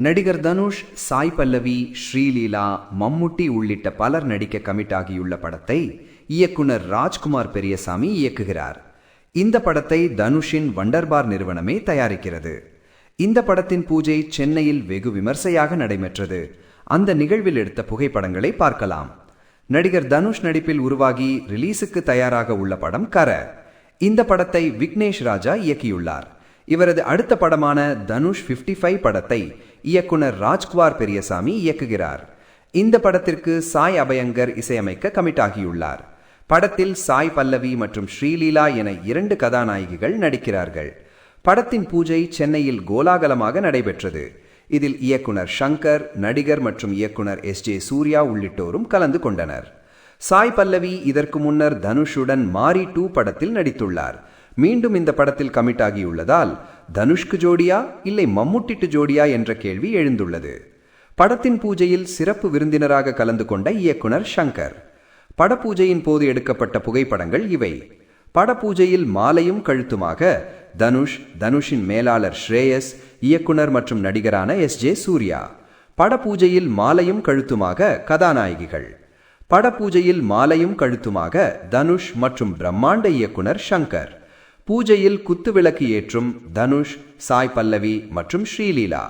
நடிகர் தனுஷ், சாய் பல்லவி, ஸ்ரீலீலா, மம்முட்டி உள்ளிட்ட பலர் நடிக்க கமிட் ஆகியுள்ள படத்தை இயக்குனர் ராஜ்குமார் பெரியசாமி இயக்குகிறார். இந்த படத்தை தனுஷின் வண்டர்பார் நிறுவனமே தயாரிக்கிறது. இந்த படத்தின் பூஜை சென்னையில் வெகு விமர்சையாக நடைபெற்றது. அந்த நிகழ்வில் எடுத்த புகைப்படங்களை பார்க்கலாம். நடிகர் தனுஷ் நடிப்பில் உருவாகி ரிலீஸுக்கு தயாராக உள்ள படம் கர. இந்த படத்தை விக்னேஷ் ராஜா இயக்கியுள்ளார். இவரது அடுத்த படமான தனுஷ் 55 படத்தை இயக்குனர் ராஜ்குமார் பெரியசாமி இயக்குகிறார். இந்த படத்திற்கு சாய் அபயங்கர் இசையமைக்க கமிட் ஆகியுள்ளார். படத்தில் சாய் பல்லவி மற்றும் ஸ்ரீலீலா என 2 கதாநாயகிகள் நடிக்கிறார்கள். படத்தின் பூஜை சென்னையில் கோலாகலமாக நடைபெற்றது. இதில் இயக்குனர் சங்கர், நடிகர் மற்றும் இயக்குனர் SJ சூர்யா உள்ளிட்டோரும் கலந்து கொண்டனர். சாய் பல்லவி இதற்கு முன்னர் தனுஷுடன் மாரி 2 படத்தில் நடித்துள்ளார். மீண்டும் இந்த படத்தில் கமிட் ஆகியுள்ளதால் தனுஷ்க்கு ஜோடியா இல்லை மம்முட்டிக்கு ஜோடியா என்ற கேள்வி எழுந்துள்ளது. படத்தின் பூஜையில் சிறப்பு விருந்தினராக கலந்து கொண்ட இயக்குனர் சங்கர். படப்பூஜையின் போது எடுக்கப்பட்ட புகைப்படங்கள் இவை. படப்பூஜையில் மாலையும் கழுத்துமாக தனுஷின் மேலாளர் ஸ்ரேயஸ், இயக்குனர் மற்றும் நடிகரான SJ சூர்யா. படப்பூஜையில் மாலையும் கழுத்துமாக கதாநாயகிகள். படப்பூஜையில் மாலையும் கழுத்துமாக தனுஷ் மற்றும் பிரம்மாண்ட இயக்குனர் சங்கர். பூஜையில் குத்துவிளக்கு ஏற்றும் தனுஷ், சாய் பல்லவி மற்றும் ஸ்ரீலீலா.